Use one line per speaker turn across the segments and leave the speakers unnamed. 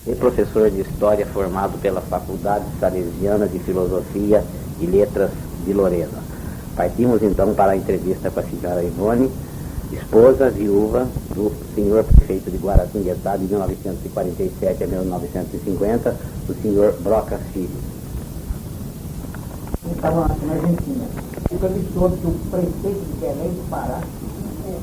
e professor de História formado pela Faculdade Salesiana de Filosofia e Letras de Lorena. Partimos então para a entrevista com a senhora Ivone, esposa viúva do senhor prefeito de Guaratinguetá de 1947 a 1950, do senhor Broca Filho.
Estavam aqui na Argentina. Então ele soube que o prefeito de Belém do Pará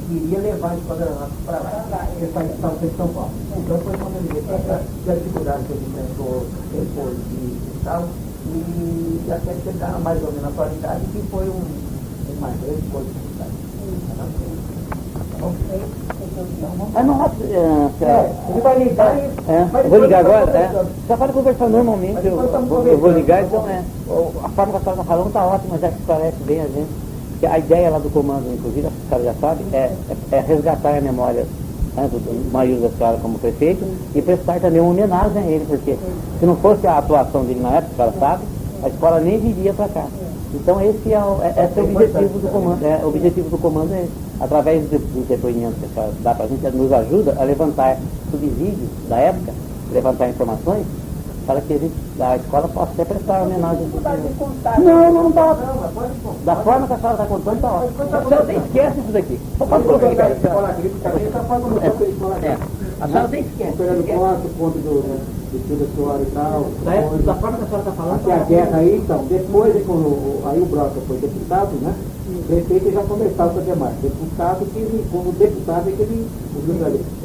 queria levar a escola para lá. Ele estava em São Paulo. Então foi quando ele veio para cá, que a dificuldade que ele enfrentou depois de tal, e até chegar mais ou menos na atualidade, que foi uma grande coisa de cidade. Ele vai ligar e...
Eu vou ligar agora, só para conversar normalmente, eu vou ligar, então a forma que a senhora está falando está ótima, já que esclarece bem a gente. Que a ideia lá do comando, inclusive, a senhora já sabe, é resgatar a memória do Maílson da senhora como prefeito e prestar também uma homenagem a ele, porque se não fosse a atuação dele na época, a senhora sabe, a escola nem viria para cá. Então esse é o objetivo do comando. O objetivo do comando é, através dos depoimentos que a senhora dá para a gente, nos ajuda a levantar subsídios da época, levantar informações, para que a escola possa até prestar homenagem. Não está. Da forma que a senhora está contando, está ótimo. A senhora até esquece isso daqui. Pode colocar aqui. A senhora até esquece.
Ponto do tio da senhora e tal.
Da forma que a senhora está falando.
Até a guerra aí, então, depois, quando aí o Broca foi deputado, né? O prefeito já conversava com o Ademar. Deputado, como deputado,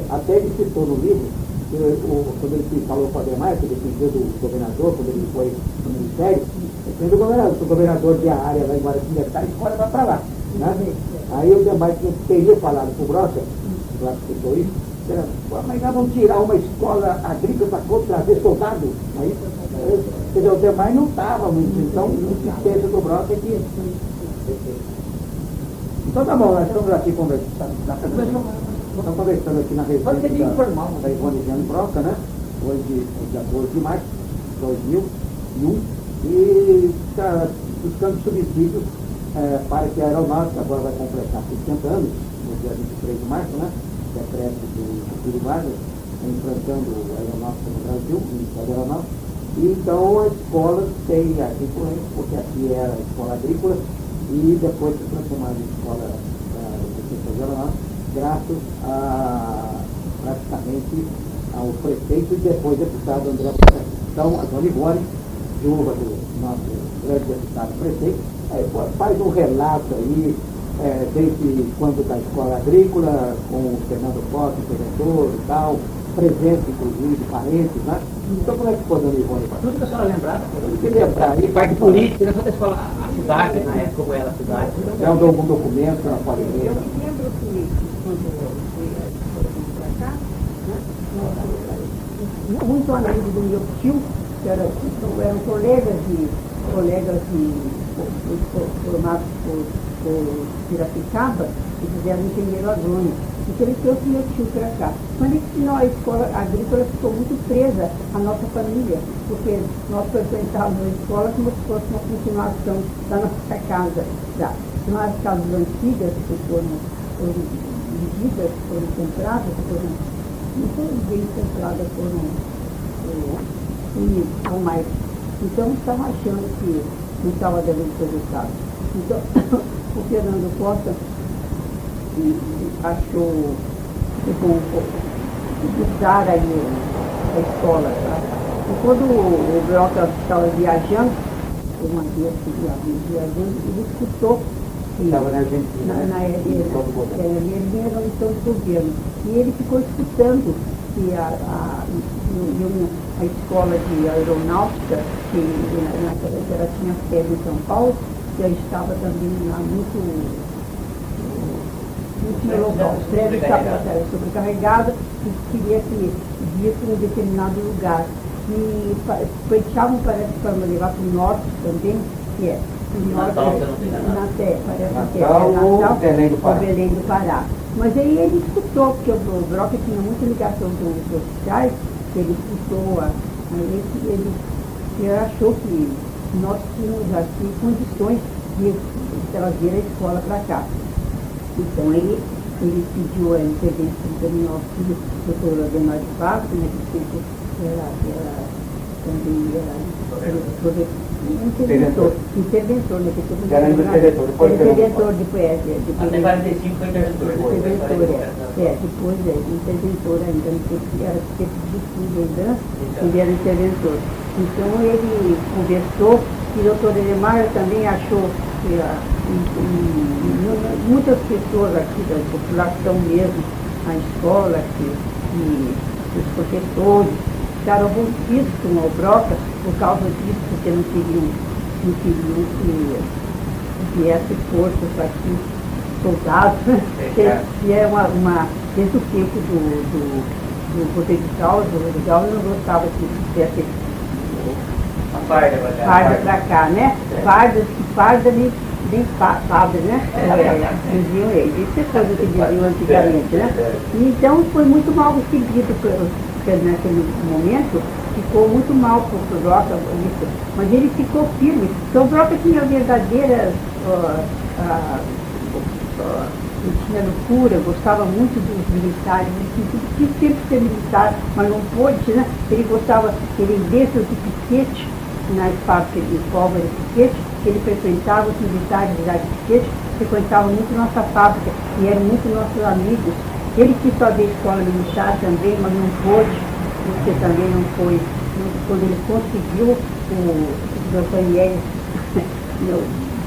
até ele citou no livro, quando ele falou com o Ademar, que ele pediu do governador, quando ele foi no ministério, ele pediu do governador de a área lá em Guaratinguetá, a escola vai para lá. Né? Aí o Ademar teria falado com o Broca, o Broca citou isso, mas nós vamos tirar uma escola agrícola para trazer soldado. Aí, quer dizer, o Ademar não estava muito, então a insistência do Broca é que... Então tá bom, nós estamos aqui conversando. Estamos conversando aqui na residência da Ivone Viane Broca, né? Hoje, dia 12 de março de 2001, e está buscando subsídios para que a aeronáutica agora vai completar 60 anos, no dia 23 de março, né? Decreto do Júlio Vargas, implantando a aeronáutica no Brasil, o Ministério da Aeronáutica. E então a escola tem agrícola, porque aqui era a escola agrícola, e depois se transformada em escola de ciências aeronáuticas, graças praticamente ao prefeito e depois deputado André Pérez. Então, a Dona Ivone, viúva do nosso grande deputado prefeito, faz um relato aí, desde quando da escola agrícola, com o Fernando Costa, o diretor e tal, presença, inclusive, de parentes, né? Então, como é que foi, Dona Ivone?
Tudo que a senhora lembrar,
E
parte política, só da escola, a cidade, na época, como era a cidade.
É algum documento que ela pode ler?
Eu me lembro que quando eu fui para cá, muito amigo do meu tio, que eram colegas formados por Piracicaba, e fizeram engenheiro agrônomo. Então ele trouxe meu tio para cá. Quando ele ensinou a escola agrícola, ficou muito presa à nossa família, porque nós frequentávamos a escola como se fosse uma continuação da nossa casa. São as casas antigas que foram vendidas, foram compradas, não foram bem compradas, foram unidas, mais. Então estavam achando que não estava dando resultado. Então o Fernando Costa achou usar aí a escola, tá? E quando o Broca estava viajando, uma vez viajando, ele escutou que
estava na Argentina,
ele vinha na missão de governo, e ele ficou escutando que a escola de aeronáutica, que ela tinha sede em São Paulo, já estava também lá muito local, os prédios estavam sobrecarregados, e queria que visse em um determinado lugar. E fechavam, parece, para levar para o norte também, que é o norte, parece que é Natal ou Belém do Pará. Mas aí ele escutou, porque o Broca tinha muita ligação com os oficiais, ele escutou, ele achou que nós tínhamos aqui condições de trazer a escola para cá. Então ele pediu a intervenção do nosso doutor Ademar de Barros, né, que sempre também interventor, né?
Era interventor, depois
interventor, depois
Até 45 foi interventor.
depois interventor ainda, não sei se era tempo de estudo ainda, ele era interventor. Então ele conversou, e o doutor Edemar também achou que muitas pessoas aqui da população mesmo, na escola, e os professores, ficaram rompidos com o Broca por causa disso, porque não queriam que viesse forças aqui, soldados, né? Que é desde o tempo do Rodrigo Gal não gostava que viesse farda para cá, né? Farda nem fábrica, né? Diziam eles. Isso é coisa que diziam antigamente, né? Então foi muito mal recebido naquele momento, ficou muito mal para o Broca, mas ele ficou firme. Então o Broca tinha verdadeira ele tinha loucura, gostava muito dos militares, ele quis sempre ser militar, mas não pôde, né? Ele gostava, ele dentro de piquete, nas fábricas de pólvora de piquete, ele frequentava os militares da piquete, frequentava muito nossa fábrica e eram muito nossos amigos. Ele quis fazer escola militar também, mas não pôde, porque também não foi. Quando ele conseguiu, o doutor Nieves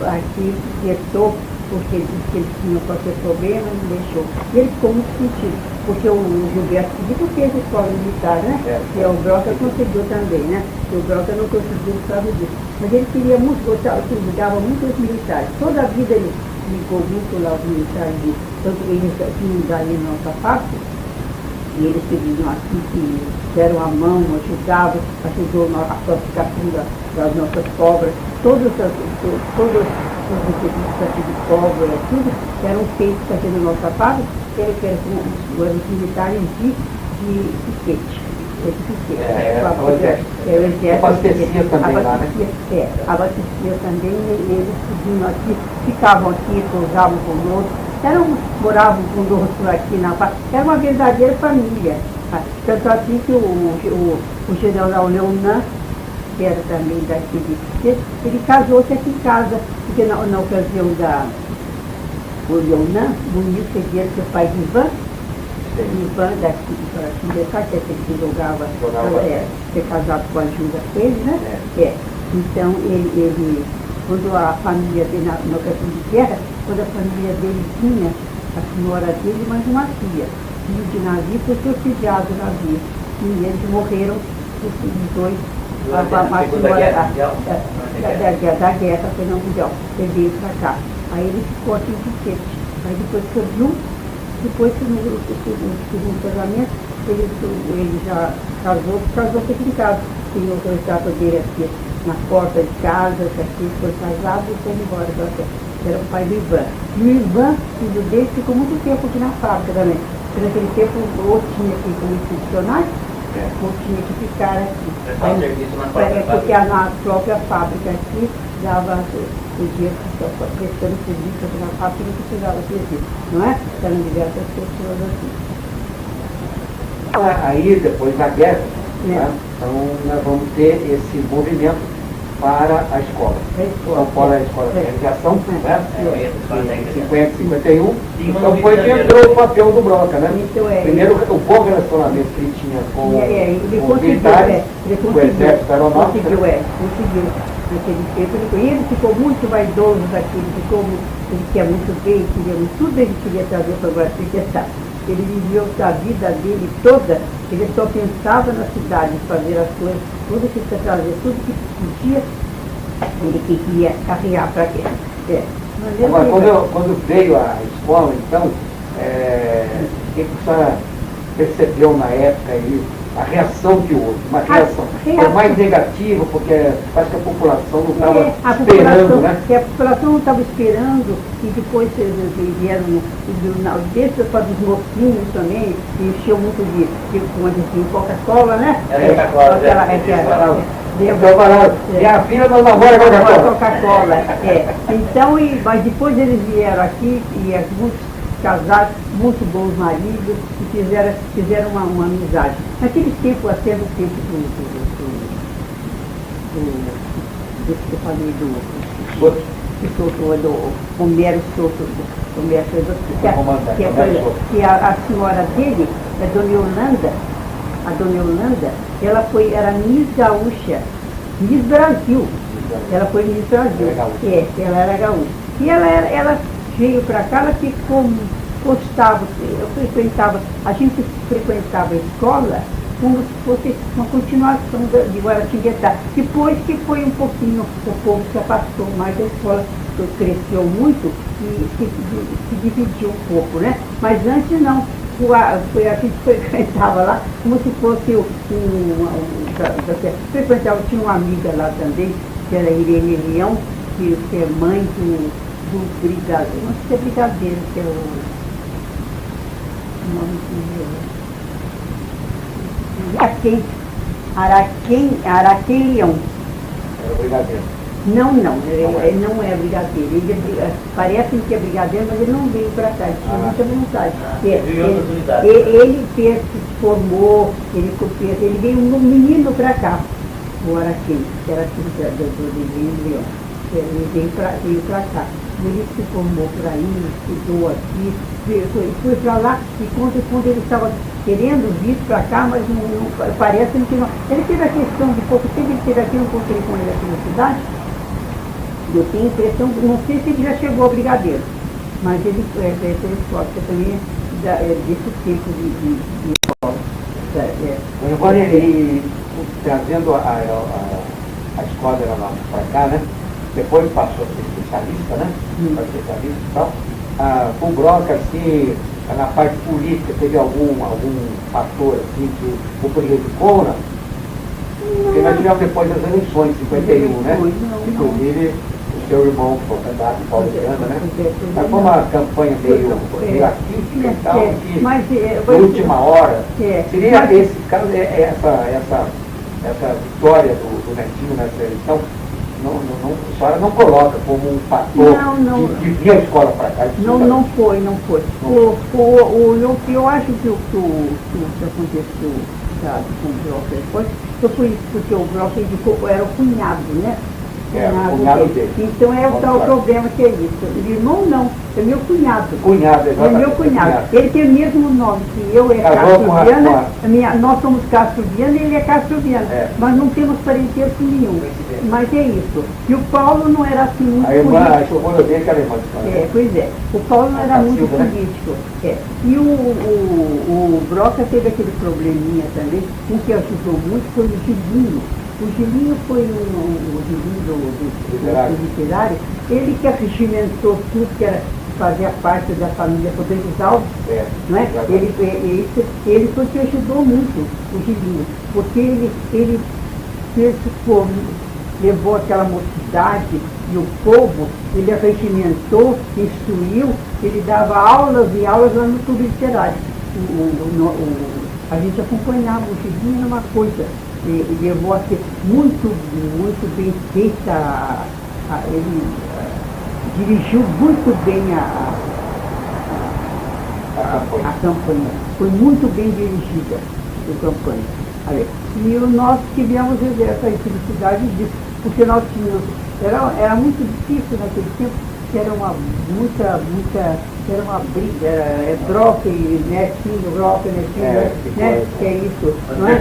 aqui vetou, porque ele disse que ele tinha qualquer problema, não deixou. E ele ficou muito sentido, porque o Gilberto Filipe fez a escola militar, né? E o Broca conseguiu também, né? E o Broca não conseguiu por causa disso. Mas ele queria muito, ligava muito aos militares. Toda a vida ele ligou muito lá aos militares, tanto que eles vinham dali na nossa fábrica, e eles que vinham aqui, que deram a mão, ajudou a classificação das nossas cobras, todos os requisitos aqui de pólvora, tudo eram feitos aqui na nossa fábrica, que eram os militares de piquete.
Abastecia também lá, né?
Abastecia também, eles vinham aqui, ficavam aqui, pousavam conosco, moravam conosco aqui na fábrica, era uma verdadeira família. Tanto assim que o general Leonan, que era também daqui de Piquete, ele casou-se aqui em casa, porque na ocasião o Leonan, bonito, que era o pai de Ivan, daqui de cá, que é aquele que jogava, ser casado com a Júlia Pérez, né? Então, ele, quando a família dele, na ocasião de guerra, quando a família dele tinha a senhora dele, mas uma filha, filho de navio, foi subsidiado o navio. E eles morreram, os dois, a senhora da guerra, foi não mundial, ele veio para cá. Aí ele ficou aqui em Piquete. Aí depois que eu vi, depois que no segundo casamento, ele já casou aqui em casa. Tinha o retrato dele aqui na porta de casa, aqui foi casado e foi embora. Era o pai do Ivan. E o Ivan, filho dele, ficou muito tempo aqui na fábrica também. Porque naquele tempo, ou tinha que ir como funcionário, ou tinha que ficar aqui. Porque na própria fábrica aqui dava o dia prestando serviço aqui na fábrica, não precisava serviço, não é? Eram diversas pessoas assim.
Aí, depois da guerra, né, então nós vamos ter esse movimento para a escola. Então, para a escola de aviação, né? 50, 51. Então foi que entrou o papel do Broca, né? Primeiro, o bom relacionamento que ele tinha com os militares, com o exército aeronáutico.
Conseguiu. Naquele tempo, ele ficou muito vaidoso daquilo, ele quer muito bem, tudo ele queria trazer para o Brasil, porque ele viveu a vida dele toda, ele só pensava na cidade, fazer as coisas, tudo que precisa trazer, tudo que podia, ele queria carregar para quê?
Agora, quando veio a escola, então, o que a senhora percebeu na época aí, a reação que houve? Uma reação foi mais negativa, porque acho que a população não estava esperando, né?
A população não estava esperando, e depois eles vieram desde para os mocinhos também, encheu muito de como dizia, Coca-Cola, né?
E a filha não namora
Coca-Cola. Então, mas depois eles vieram aqui, e muitos casados, muito bons maridos, e fizeram uma amizade. Naqueles tempos, até no tempo do que eu falei do Homero Soto, que a senhora dele, a dona Yolanda, era Miss Gaúcha, Miss Brasil. Ela foi Miss Brasil. Ela era gaúcha. E ela veio para cá, ela ficou, a gente frequentava a escola como se fosse uma continuação de Guaratinguetá. Depois que foi um pouquinho, o povo se afastou mais da escola, cresceu muito e se dividiu um pouco, né? Mas antes não. A gente frequentava lá como se fosse frequentava, tinha uma amiga lá também, que era Irene Leão, que é mãe do brigadeiro, não sei se é brigadeiro, que é o nome dele. Araquém Leão.
Era o brigadeiro.
Não é brigadeiro. Parece que é brigadeiro, mas ele não veio para cá, ele tinha muita vontade. Ele se formou, ele veio um menino para cá, o Araquém, que era filho do Leão. Ele veio para cá. Ele se formou por aí, estudou aqui, foi para lá, e quando ele estava querendo vir para cá, mas não parece que não. Ele teve a questão de pouco tempo, ele teve aqui, eu encontrei com ele aqui na cidade. Eu tenho a impressão, não sei se ele já chegou a brigadeiro, mas ele teve sorte também desse tempo de escola.
Agora ele, trazendo a escola para cá, né? Depois passou a ser especialista, né? Especialista e tal. O Broca, assim, na parte política, teve algum fator assim, que o prejudicou, não? Porque nós tivemos depois das eleições, 51, né? Inclusive, o seu irmão foi candidato, Paulo Miranda, né? Mas foi uma campanha meio atípica e tal, que na última hora, seria esse caso, essa vitória do Netinho nessa eleição, a senhora não coloca como um fator de vir a escola para cá?
Não foi. Eu acho que o que aconteceu com o Broca depois, porque o Broca era o cunhado, né?
Cunhado dele.
Então é o tal problema que é isso. Irmão não, é meu cunhado.
Cunhado, exatamente.
É meu cunhado. Ele tem o mesmo nome que eu, Castroviana. Nós somos Castroviana e ele é Castroviana. Mas não temos parentesco nenhum. Mas é isso. E o Paulo não era assim muito político.
A irmã dele que é alemã.
Pois é. O Paulo não era muito político. E o Broca teve aquele probleminha também, um que ajudou muito foi o Gilinho. O Gilinho foi o Gilinho do literário, ele que arregimentou tudo que fazia parte da família Rodrigues Alves, não é? Ele foi que ajudou muito o Gilinho, porque ele levou aquela mocidade e o povo, ele arregimentou, instruiu, ele dava aulas e aulas lá no clube literário. A gente acompanhava o Gilinho numa coisa. Ele levou a ser muito bem feita, ele dirigiu muito bem a campanha, foi muito bem dirigida a campanha. E nós tivemos essa infelicidade disso, porque nós tínhamos, era muito difícil naquele tempo, que era uma briga, Broca e Netinho, Broca e Netinho, né? Que é isso, não é?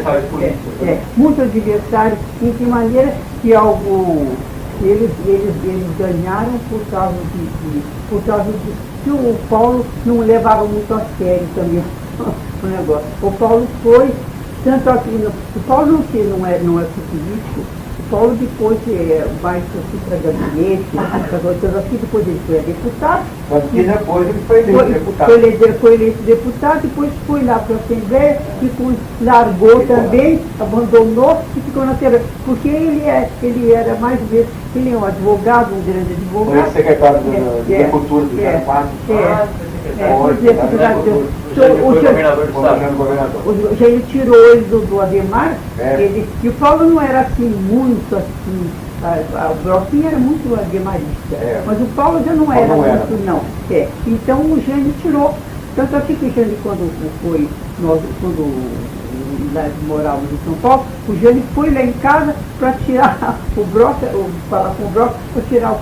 Muito adversário, e de maneira que eles ganharam por causa de que o Paulo não levava muito a sério também o negócio. O Paulo foi, tanto aqui, o Paulo que não é político, o Paulo depois vai para gabinete, assim, depois ele foi deputado.
Mas que depois ele foi eleito deputado.
Foi eleito deputado, depois foi lá para a Assembleia, largou também, abandonou e ficou na Assembleia. Porque ele era mais vezes, ele é um advogado, um grande advogado.
Foi secretário de Agricultura do Januário. Ele
tirou ele do Ademar, e o Paulo não era assim, muito assim, O Broquinha era muito aguemarista, mas o Paulo já não era muito, não. Então o Jânio tirou. Tanto assim que o Jânio, quando nós morávamos em São Paulo, o Jânio foi lá em casa para tirar o Broca, falar com o Broca, para tirar o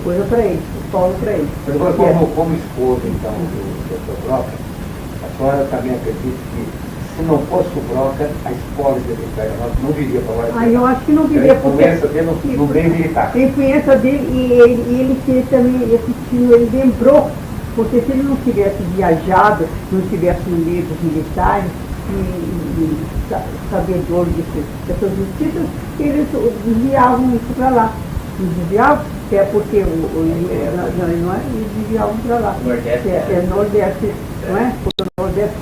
coisa para ele, o Paulo para ele.
Mas agora, como esposa, então, do Broca, a senhora também acredita que se não fosse o Broca, a escola de Vitória não viria para lá?
Eu acho que não viria, porque...
A influência dele no meio militar.
A influência dele, e ele fez também, ele lembrou, porque se ele não tivesse viajado, não tivesse lido os militares, e sabedor dessas justiças, eles desviavam isso para lá. Eles desviavam, é porque eles desviavam para lá.
Nordeste.
Nordeste, não é? Porque o Nordeste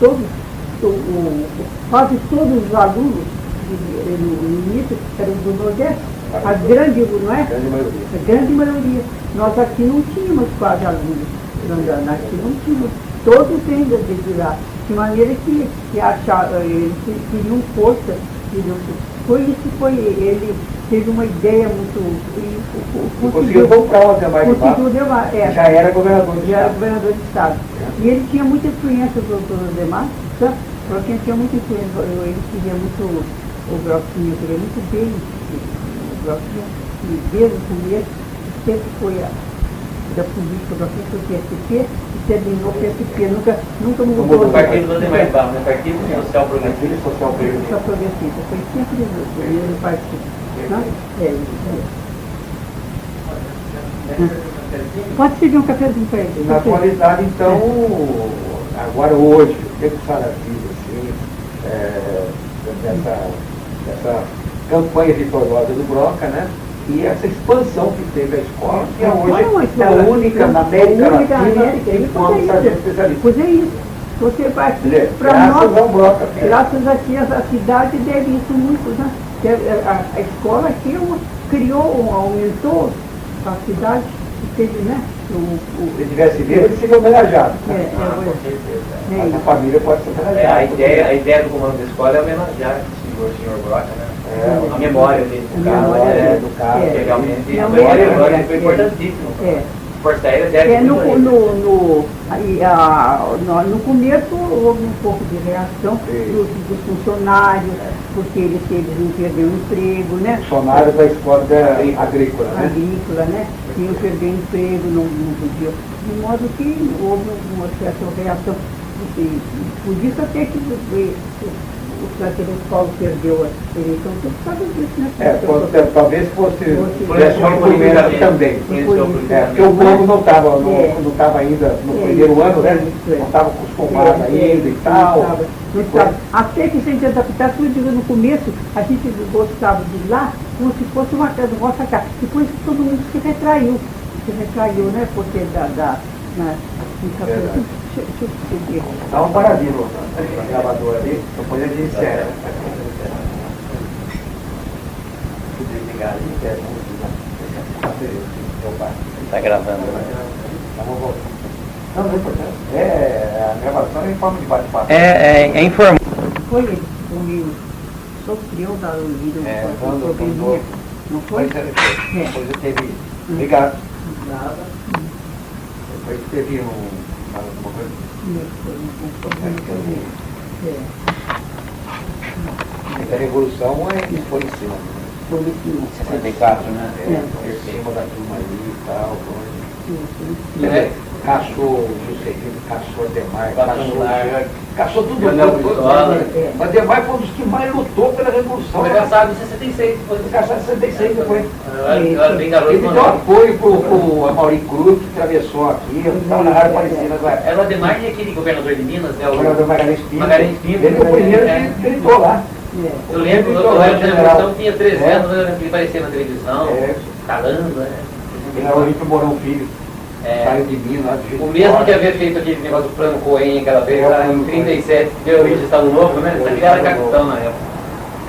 quase todos os alunos no início eram do Nordeste. A grande, não é? A grande maioria. Nós aqui não tínhamos quase alunos. Aqui não tínhamos. Todos ainda de lá. De maneira que eles queriam força. Foi isso que foi. Ele teve uma ideia muito.
Conseguiu comprar o Ademar de Barros. Já era governador do
Estado. E ele tinha muita influência do Ademar, sabe? Porque ele tinha muita influência. Ele queria muito o Broquinho, queria muito bem o Broquinho. E desde o começo, sempre foi da política, o Broquinho foi PSP e terminou PSP. Nunca mudou.
O partido do Ademar de Barros, né? Partido Social Progressista.
Social Progressista. Foi sempre o mesmo partido. Pode servir um cafezinho para ele.
Na atualidade, então, agora hoje, o que a senhora diz assim, dessa campanha vitoriosa do Broca, né? E essa expansão que teve a escola, que hoje é a única na América Latina que pode fazer especialista.
Pois é isso. Você vai
para nós,
graças a ti, a cidade deve isso muito, né? A escola aqui criou, aumentou a cidade, teve, né?
Se tivesse vivo, ele seria homenageado. A família pode ser homenageada.
A ideia do comando da escola é homenagear o senhor Broca, né? A memória dele, do carro, que realmente a memória foi importantíssimo. Força Aérea deve
no começo houve um pouco de reação dos funcionários, porque eles não perderam o emprego, né?
Funcionários da escola agrícola, né?
Agrícola, né? Iam perder o emprego, não podiam. De modo que houve uma certa reação. Por isso até que aquele Paulo perdeu a eleição, por causa disso, né?
Talvez fosse uma política também. Porque o povo não estava ainda no primeiro ano, né? Não estava acostumado ainda e tal.
Até que se a gente adaptar tudo no começo, a gente gostava de lá como se fosse uma casa, nossa casa. Depois todo mundo se retraiu, né? Porque deixa eu ver.
Dá uma paradinha, a gravadora ali, depois a gente encerra.
Está gravando.
Não, não é importante. A gravação é em forma de bate-papo.
É informal.
Foi ele, sofreu da probleminha, não foi?
Depois eu teve. Obrigado. Depois teve alguma coisa. A revolução foi em cima.
Foi em
64, né? Em cima da turma ali e tal. Caçou Juscelino, caçou Ademar, caçou tudo mundo. Mas Ademar foi um dos que mais lutou pela Revolução.
Foi caçado em 66.
Foi caçado em 66 depois.
Ele
deu apoio pro Amaury Cruz, que atravessou aqui, estava na Rádio Aparecida agora.
Era o Ademar e aquele governador de Minas, né?
O governador Magalhães Pinto. Ele foi o primeiro que entrou lá.
Eu lembro que a Revolução tinha 3 anos, ele aparecia na televisão, calando, né?
Ele era o Olímpio Mourão Filho. Saiu de Minas,
o mesmo que havia feito aquele negócio do plano Cohen aquela vez, lá em 37, que deu origem ao Estado Novo, né? Ele era capitão na época.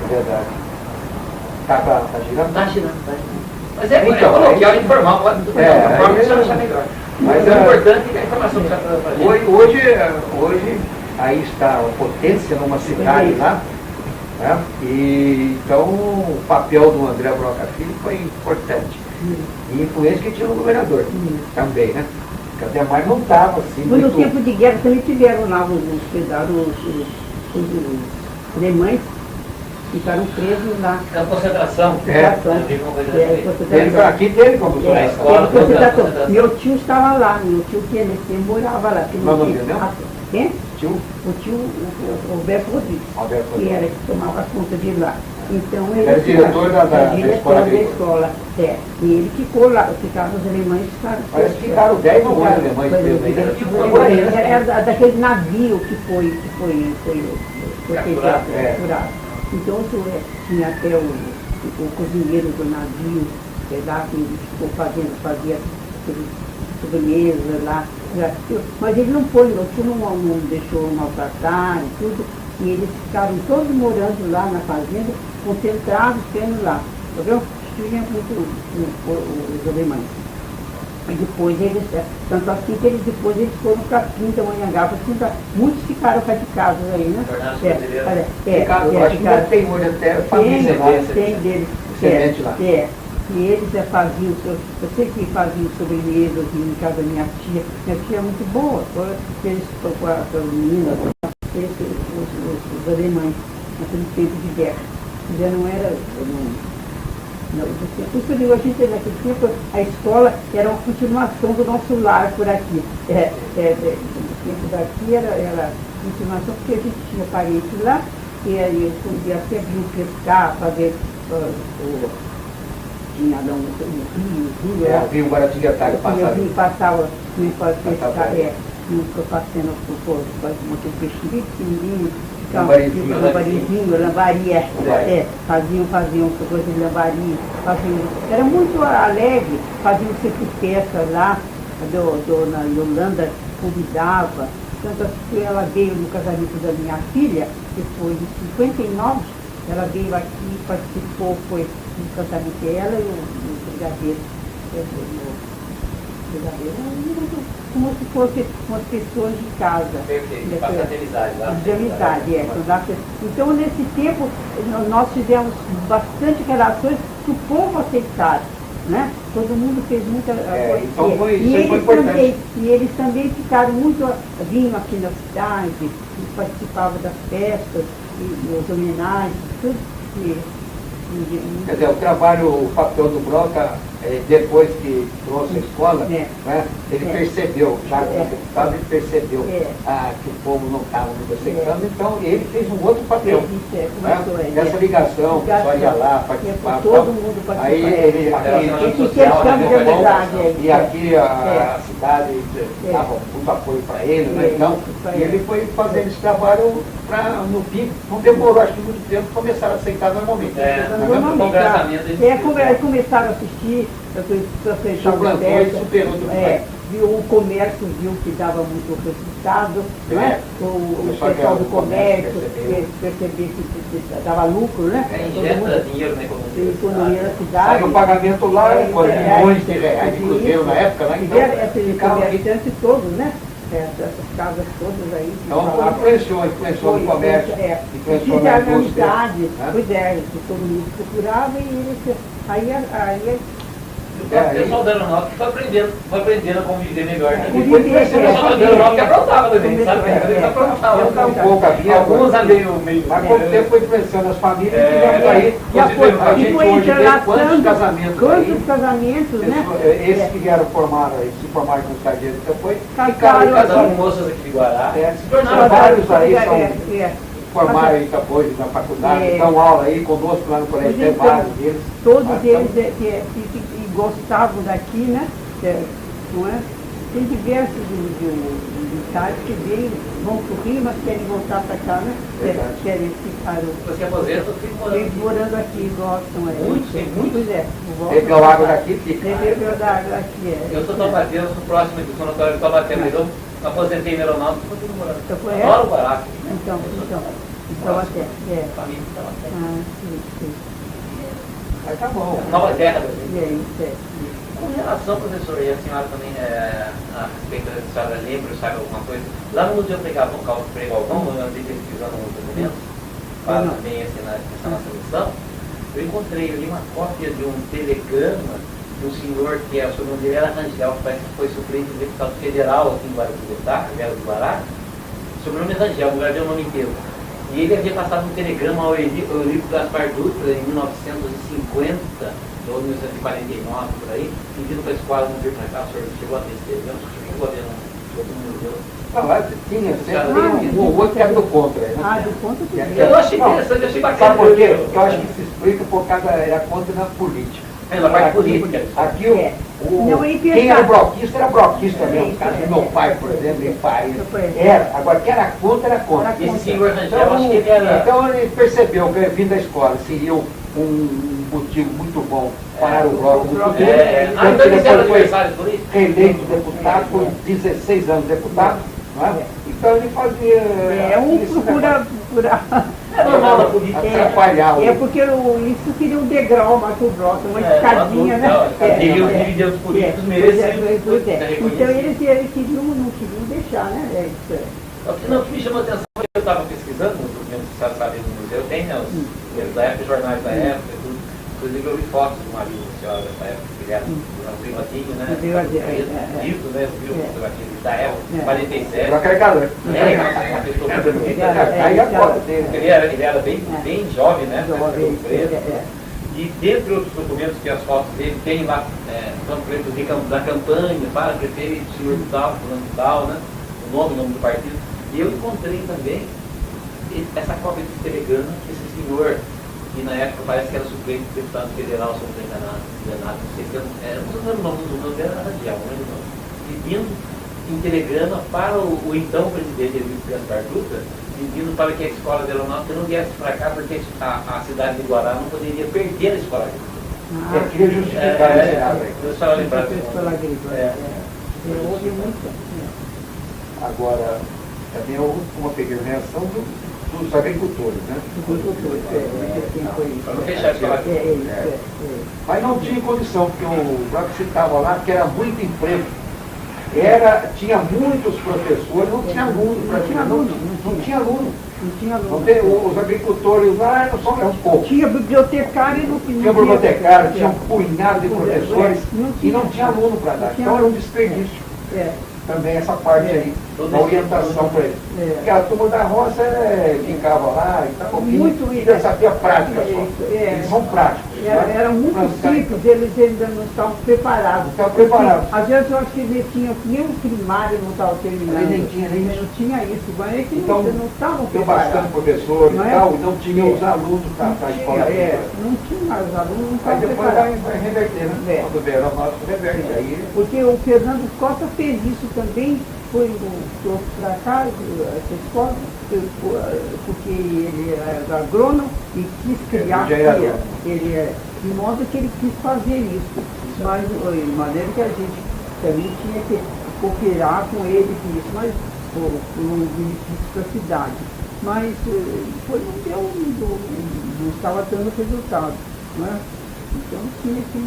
É verdade. Tá girando?
Tá girando. Mas é coloquial, informal, forma que você achar melhor. Mas é importante que a informação que você está
hoje aí está a potência numa cidade lá, Né? E, então o papel do André Broca Filho foi importante. E influência que tinha no governador também, né? Porque a Ademar não estava assim.
No tempo de guerra também tiveram lá os alemães, ficaram presos lá.
Na concentração.
Aqui teve condução na escola.
Meu tio estava lá, meu tio que nesse tempo morava lá.
Não, não,
quem?
Tio?
O tio, o Roberto Rodrigues, que era que tomava conta de lá. Então ele
era diretor da
escola. É. E ele ficou lá, ficaram os alemães, ficaram.
Parece que ficaram 10 ou 11 alemães presos.
Era daquele navio que foi capturado. Então tinha até o cozinheiro do navio, lá que ficou fazia sobremesa lá. Mas ele não foi, o tio não deixou maltratar e tudo, e eles ficaram todos morando lá na fazenda, concentrados, tendo lá, entendeu? Tinha muito os alemães. E depois eles, tanto assim que depois eles foram para Pindamonhangaba, muitos ficaram cá de casa aí, né?
Acho que ainda tem hoje até família lá.
Tem deles.
Lá.
E eles faziam, eu sei que faziam sobremesas em casa da minha tia é muito boa, eles com as meninas, os alemães, naquele tempo de guerra. Já não era. Por isso que eu digo, a gente naquele tempo, a escola era uma continuação do nosso lar por aqui. O tempo daqui era continuação, porque a gente tinha parentes lá, e aí eu podia até vir pescar, fazer tinha lá um rio.
O rio Guaratinguetá
passava pescar, passando por um peixinho pequenininho. Lambaria, faziam coisa de lambaria, era muito alegre, faziam sempre festa lá, a Yolanda convidava, tanto que ela veio no casamento da minha filha, que foi em 59, ela veio aqui, participou, foi no casamento dela e o brigadeiro, como se fossem umas pessoas de casa.
Perfeito, bastante amizade lá.
De amizade, Então, nesse tempo, nós fizemos bastante relações que o povo aceitaram, né? Todo mundo fez muita coisa.
Então foi importante.
E eles também ficaram muito, vinham aqui na cidade, participavam das festas, e as homenagens, tudo que...
Quer dizer, o papel do Broca, depois que trouxe a escola, né, ele percebeu, já como deputado, ele percebeu que o povo não estava muito aceitando, então ele fez um outro papel. Essa ligação, o pessoal ia lá, participava.
Todo mundo participava.
Aí ele e aqui a cidade dava muito apoio para ele, né? Então, ele foi fazendo esse trabalho para, no fim, não demorou, acho que muito tempo, começaram a aceitar normalmente.
Começaram a assistir,
suplantou e superou tudo mais.
Viu o comércio, viu que dava muito resultado, né? O pessoal do comércio percebeu que dava lucro, né?
Injeta dinheiro na
economia da cidade.
Saiu o pagamento lá, milhões de reais de cruzeiro na época, né?
Esses comerciantes todos, né? Essas casas todas aí.
Então influenciou no comércio, influenciou na
amizade, pois que todo mundo procurava e eles, aí
o pessoal da aeronáutica foi aprendendo a conviver melhor.
O
pessoal da aeronáutica aprontava também, sabe? Eles aprontavam. Alguns meio.
Há quanto tempo foi influenciando as famílias e tivemos aí. A gente hoje vê quantos casamentos,
né?
Esses que vieram se formaram com sargento, então foi.
Casaram moças aqui de Guará.
Se tornaram vários aí, formaram aí depois na faculdade, dão aula aí conosco lá no colégio, tem vários deles.
Todos eles que gostavam daqui, né? Não é? Tem diversos militares que vão para o Rio, mas querem voltar para cá, né? Querem ficar.
Você aposenta,
fica morando aqui, gostam.
Muitos.
Bebeu água daqui, fica.
Bebeu água aqui,
Eu sou Taubateiro, sou próximo do sanatório de Taubateiro, mas eu aposentei no aeronáutico e continuo morando. Adoro o Guará.
Então até.
Família de Taubateiro.
Sim.
Mas tá bom.
Nova terra.
Isso.
Com relação, professor, e a senhora também, a respeito da senhora lembra, sabe alguma coisa? Lá no Museu Pregalvão, eu andei pesquisando uns documentos, faz também essa nossa missão, eu encontrei ali uma cópia de um telegrama de um senhor que o sobrenome dele era Rangel, que parece que foi suplente do deputado federal aqui em Guarapirutá, Belo do Guará. O sobrenome é Rangel, vou guardar o nome inteiro. E ele havia passado um telegrama ao Eurípides Gaspar Dutra em 1950, ou 1949, por aí, pedindo para a escola não vir para cá. O senhor chegou a ter esse telegrama? O senhor chegou a ver, não? Todo mundo viu.
Tinha, sempre um outro que era do contra. Né?
Do contra do
Eu achei interessante, eu achei bacana.
Sabe por quê? Porque eu acho que se explica por causa era contra na política.
Na parte política.
Aqui
quem
era broquista mesmo. No caso do meu pai, por exemplo, em Paris. Era. Agora, quem era contra, era contra.
Esse senhor Rangel, acho que ele era...
Então ele percebeu que vindo da escola seria um motivo muito bom para o bloco do futuro.
Então ele foi
reeleito deputado, foi 16 anos deputado. Não é? Então ele fazia...
procura...
É normal da política.
Atrapalhar.
Porque isso seria um degrau mais que o bloco, uma escadinha, né?
Os dividendos políticos mereciam.
Então eles não queriam deixar, né?
O que me chamou a atenção, eu estava pesquisando nos documentos que você sabe no museu, tem né, os livros da época, jornais da época, tudo. Inclusive eu vi fotos do marido da senhora dessa época, que ele era um primatinho, né? Isso, né? Viu o da época, 47.
Era carregador.
Ele era bem jovem, né? E dentre outros documentos que as fotos dele tem lá, panfletos da campanha para prefeito, senhor tal, fulano tal, né? O nome do partido. E eu encontrei também essa cópia de telegrama que esse senhor, que na época parece que era suplente do deputado federal, se eu não estou enganado, não sei se era o nome do nome dele, era Radial, não lembro o nome, pedindo em telegrama para o então presidente Eurípides Gaspar Dutra, pedindo para que a escola de aeronáutica não viesse para cá, porque a cidade de Guará não poderia perder a escola agrícola.
Eu queria justificar esse lado aí.
Eu só lembrar
houve muito.
Agora, também houve uma pequena reação dos agricultores, né?
Para não fechar a escola.
Mas não tinha condição, porque o bloco citava lá que era muito emprego. Tinha muitos professores, não tinha aluno, não tinha aluno. Os agricultores lá eram só um pouco.
Tinha bibliotecário no final.
Tinha bibliotecário, tinha um punhado de professores e não tinha aluno para dar. Então era um desperdício. Também essa parte aí, da orientação para eles. Porque a turma da roça ficava lá e tal, e sabia prática só. Eles são práticos.
Era muito simples, eles ainda não estavam preparados.
Estavam preparados.
Às vezes eu acho que eles tinham nem o primário, não estava terminando.
Nem tinha isso.
Não tinha isso. Mas é que
então,
não estavam
tem
preparados.
bastante professores e tal, e não tinha os alunos para a escola.
Não tinha os alunos, não estavam
Aí depois
preparados.
vai reverter, né? Quando vier o nosso reverte. Aí...
Porque o Fernando Costa fez isso também, trouxe para cá, essa escola, porque ele era agrônomo e quis criar, de modo que ele quis fazer isso. Mas de maneira que a gente também tinha que cooperar com ele com isso, mas por um benefício para a cidade. Mas não estava dando resultado. Não é? Então tinha que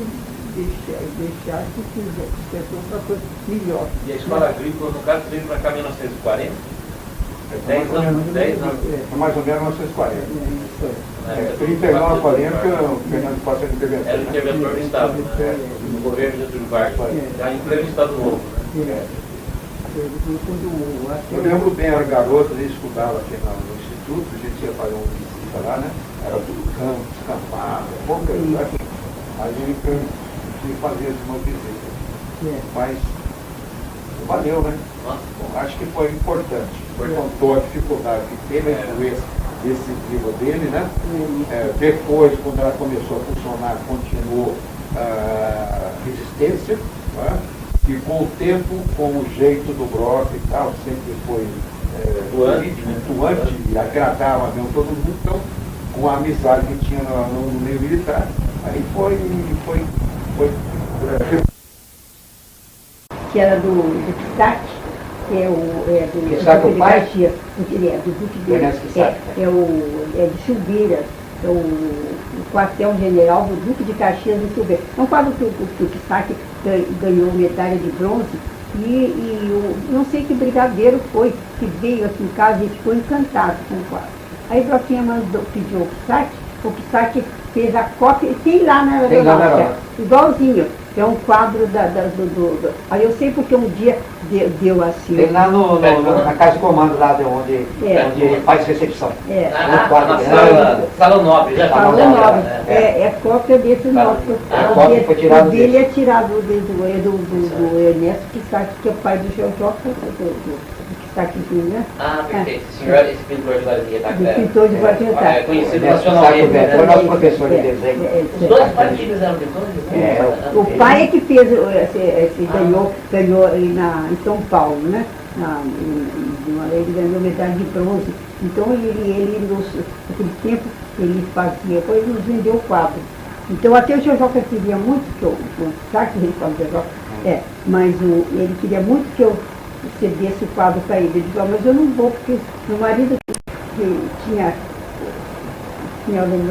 deixar que fizesse outra coisa melhor.
E a escola agrícola, no caso, veio para cá em 1940? 10 anos.
Mais ou menos 1940. 39, 40, o Fernando Costa era interventor.
Era o interventor do Estado, no governo de Getúlio Vargas, já implementado novo.
Eu lembro bem, eu era garoto, eu estudava aqui no instituto, a gente ia fazer um visita lá, né? Era tudo campo, descampado, pouca coisa. A gente fazia uma visita. Mas valeu, né? Bom, acho que foi importante. Contou a dificuldade que teve a influência desse livro dele, né? Depois, quando ela começou a funcionar, continuou a resistência, né? E com o tempo, com o jeito do Brock e tal, sempre foi atuante e agradava mesmo todo mundo, então, com a amizade que tinha no meio militar. Aí foi
que era do Pissac, que é do
Duque de
Caxias, do Duque de Silveira, é o quartel-general do Duque de Caxias de Silveira. Não falo que o Pissac ganhou medalha de bronze e não sei que brigadeiro foi que veio aqui em casa e ficou encantado com o quadro. Aí o Broquinha pediu o Pissardi fez a cópia, e tem lá na aeronáutica, igualzinho. É um quadro Aí eu sei porque um dia deu assim.
Tem lá na casa de comando, lá de onde faz recepção.
Salão Nobre, já
Salão Nobre. É cópia desse nosso.
A cópia foi tirada
dele. É tirado do Ernesto Pissardi, que é o pai do Jojoca, está aqui, né?
Ah, perfeito. Esse pintor de Guarani está aqui.
Pintor de Guarani está.
É conhecido nacionalmente.
Foi nosso professor de desenho.
Os dois pais filhos eram pintores?
O pai é que fez, ganhou em São Paulo, né? Ele ganhou medalha de bronze. Então ele naquele tempo, ele fazia, depois nos vendeu quadro. Então até o Jojoca queria muito que eu, sabe que ele fala do Jojoca? Mas ele queria muito que eu cedesse o quadro para ele. Ele disse, mas eu não vou, porque meu marido que tinha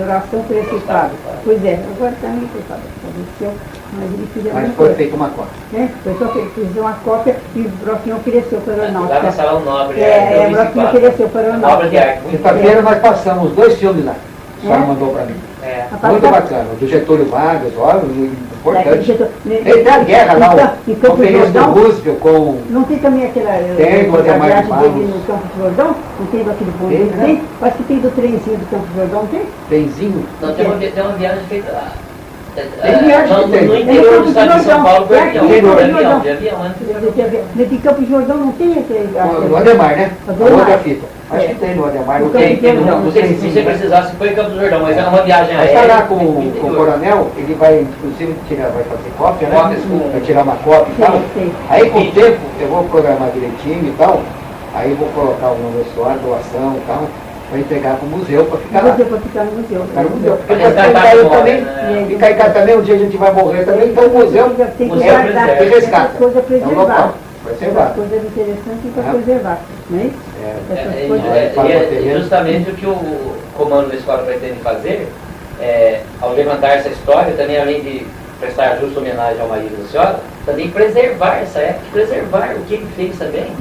oração por esse quadro. Pois é, agora também faleceu, mas ele queria muito.
Mas foi feita uma cópia.
Foi só fiz uma cópia e o Broquinho ofereceu para a aeronáutica.
Lá no Salão Nobre.
O Broquinho ofereceu para a aeronáutica.
Quinta-feira nós passamos 2 filmes lá. A senhora mandou para mim. Muito bacana. Do Getúlio Vargas, olha, importante. Tem a guerra lá, o Conferência do Roosevelt com...
Não tem também aquela...
Tem, do Ademar de Barros.
Dele no Campo de Jordão? Não tem daquele bonde? Tem? Acho que tem do trenzinho do Campo de Jordão, tem?
Trenzinho?
Não, tem uma viagem feita lá.
No
interior do estado de São Paulo, de avião.
De Campo de Jordão não tem esse...
No Ademar, né? Outra fita. Acho que tem no Ademar.
Não sei se você precisasse, foi em Campo do Jordão, mas era uma viagem
aérea. Mas está lá com o coronel, ele vai, inclusive, vai fazer cópia, né? Vai tirar uma cópia e tal. Aí, com o tempo, eu vou programar direitinho e tal. Aí eu vou colocar o nome da sua doação e tal. Para entregar para o museu, para ficar lá.
Para ficar no museu.
Ficar no museu. Porque ficar eu também, ficar em casa também, um dia a gente vai morrer também, então o museu
tem que guardar
resgata.
Coisa preservar.
Preservar.
Coisas interessantes para preservar, não é isso?
E justamente o que o comando da escola pretende fazer, ao levantar essa história, também além de prestar justa homenagem ao marido da senhora, também preservar essa época, preservar o que ele fez também.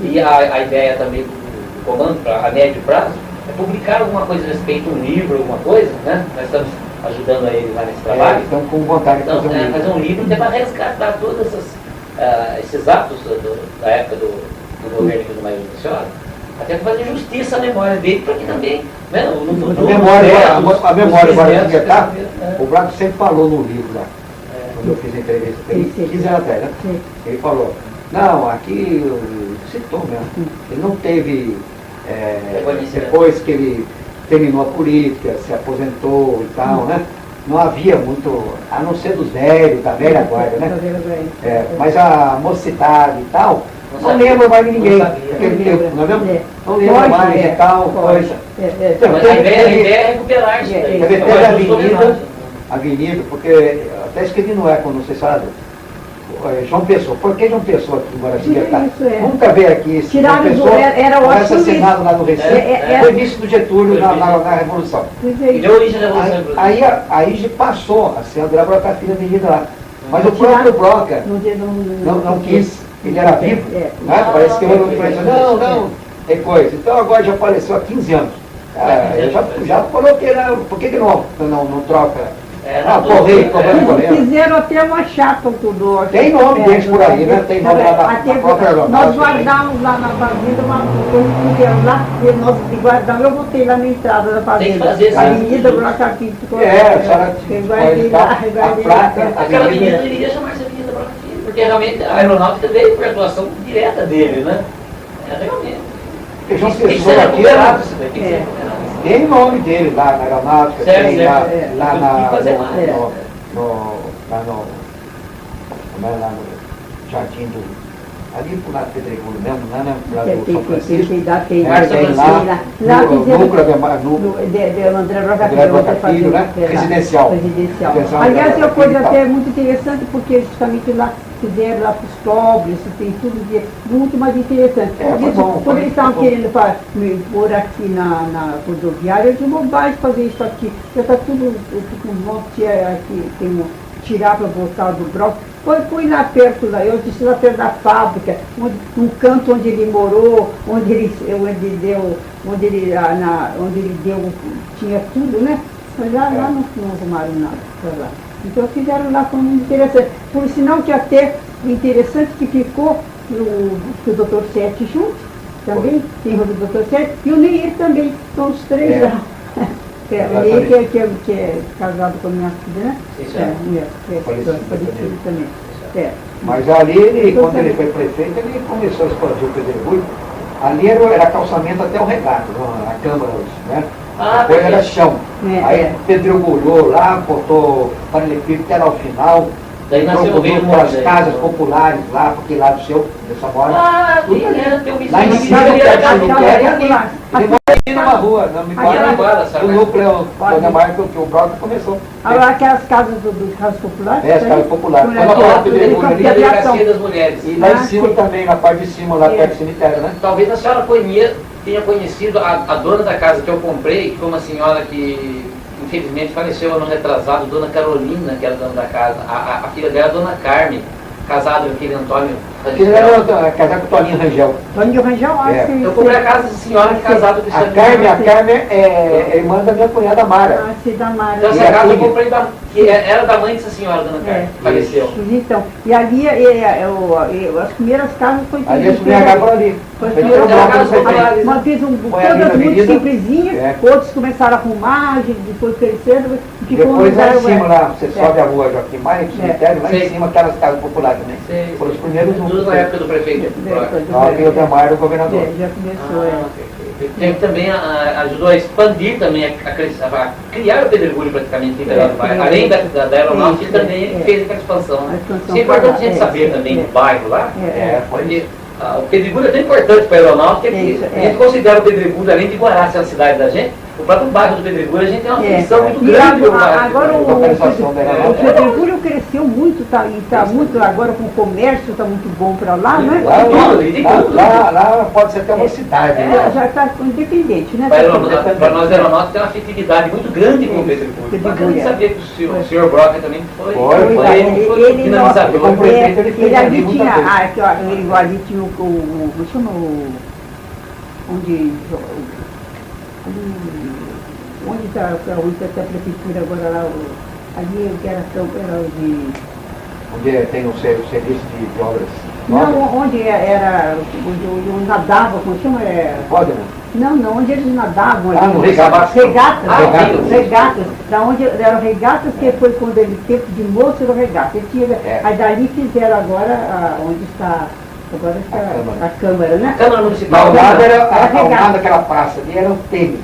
E a ideia também do comando, a médio prazo, é publicar alguma coisa a respeito, um livro, alguma coisa, né? Nós estamos ajudando a ele lá nesse trabalho.
Estão com vontade de
fazer um livro. Fazer um livro até para resgatar todos esses atos da época do governo do marido da senhora, até para fazer justiça à memória dele, para que também, né, no futuro...
A memória agora o Branco sempre falou no livro lá, quando eu fiz a entrevista, tem 15 anos atrás, né? Ele falou, não, aqui, citou mesmo, ele não teve, depois que ele terminou a política, se aposentou e tal, né? Não havia muito, a não ser dos velhos, da velha guarda, né? Mas a mocidade e tal, não lembra mais de ninguém naquele tempo, não é mesmo? Não lembra mais e tal, coisa.
Mas a ideia é recuperar isso.
A avenida, porque até escrevi no Eco, não sei se sabe, João Pessoa. Por que João Pessoa aqui em Guaratinguetá? Nunca veio aqui esse João Pessoa, foi assassinado lá no Recife. Foi vice do Getúlio na Revolução.
E deu origem à Revolução.
Aí passou, a senhora Débora está filha vendida lá. Mas o próprio Broca não quis, ele era vivo. Parece que eu não, é coisa. Então agora já faleceu há 15 anos. Já falou que era, por que não troca? Correio.
Fizeram até uma chapa tudo.
Tem nome deles por aí, né? Tem nome lá na própria aeronáutica.
Nós guardamos lá na fazenda uma coisa que fizeram lá, e nós guardamos, eu botei lá na entrada da fazenda. Avenida Broca Filho.
A senhora
guardei lá,
a placa.
Aquela avenida deveria chamar-se Avenida Broca Filho, porque realmente a aeronáutica veio por atuação direta dele, né? Realmente.
Porque João Pessoa aqui tem nome dele lá na aeronáutica, tem lá no Jardim do... Ali pro lado do Pedregulho mesmo, lá no lado do São Francisco. Tem lá
no André Broca Filho,
né? Residencial.
Aliás, é uma coisa até muito interessante, porque justamente lá fizeram lá para os pobres, tem tudo muito mais interessante. Quando eles estavam querendo pôr aqui na rodoviária, eu disse, não vai fazer isso aqui, já está tudo com um monte aqui, tem tirar para botar do Broca, Foi lá perto, lá, eu disse lá perto da fábrica, um canto onde ele morou, onde ele deu, tinha tudo, né? Mas lá não arrumaram nada para lá. Então fizeram lá, foi muito interessante. Por sinal que até o interessante que ficou que o Dr. Sete junto, também, tem o Dr. Sete, e o Neir também, são os três lá. O Neir que é casado com a minha filha, né?
Isso
Falecido
também.
Mas ali, quando ele foi prefeito, ele começou a expandir o pedregulho. Ali era calçamento até o regato, a Câmara, né? Depois era chão. Aí pedregulhou lá, botou paralelepípedo até lá ao final.
Daí nasceu o Rio
para as casas populares lá, porque lá do seu, dessa mora.
Tem um
Lá em cima do cemitério, ele numa rua,
o
núcleo Dona Marca, que o próprio começou.
Agora aquelas casas dos casas populares?
As casas populares.
Delegacia das Mulheres.
E lá em cima também, na parte de cima, lá perto do cemitério, né?
Talvez a senhora tenha conhecido a dona da casa que eu comprei, que foi uma senhora que infelizmente faleceu ano retrasado, dona Carolina, que era dona da casa. A filha dela, dona Carmen, casada com aquele Antônio
Ele era casado com o Toninho Rangel.
Toninho Rangel,
Eu comprei a casa de senhora casada com
a Carmen é irmã da minha cunhada Mara.
Sim, da Mara.
Então essa casa eu comprei que era da mãe dessa senhora, dona Carmen, faleceu.
Então, e ali as primeiras casas foi
ali as primeiras casas foram ali.
Uma vez todas muito simplesinhas, outros começaram a arrumar, depois crescendo.
Depois lá em cima, lá, você sobe a rua Joaquim Maia, o cemitério, lá em cima aquelas casas populares também. Foram os primeiros
tudo na época do prefeito.
Aqui o Damar, o governador.
Já começou,
Ele também ajudou a expandir também, a criar o pedregulho praticamente liberado no bairro. Além da aeronáutica, ele também fez aquela expansão. Né? Isso é importante a gente saber também do bairro lá, porque o pedregulho é tão importante para a aeronáutica que a gente considera o pedregulho, além de Guará ser a cidade da gente, o próprio bairro do pedregulho, a gente tem uma função muito grande pelo bairro.
Agora o pedregulho cresceu muito, está muito, agora com o comércio está muito bom para lá, né?
Lá pode ser até uma cidade.
Já está independente, né?
Para nós aeronáuticos tem uma afetividade muito grande com o pedregulho. Mas eu não sabia que o senhor Broca também foi dinamizador.
Como prefeito, ele fez ali muita coisa.
Ele ali tinha o chama onde está a prefeitura agora lá, ali que era de...
Onde tem um serviço de obras?
Não, onde era, onde nadava, como chama?
Pode, né?
Não, onde eles nadavam ali.
No regatas.
Regatas. Da onde eram regatas, que foi quando ele teve de moço, era regata. Aí dali fizeram agora, onde está... Agora está a Câmara, né?
A Câmara Municipal.
Ao lado era daquela praça ali, era o tênis,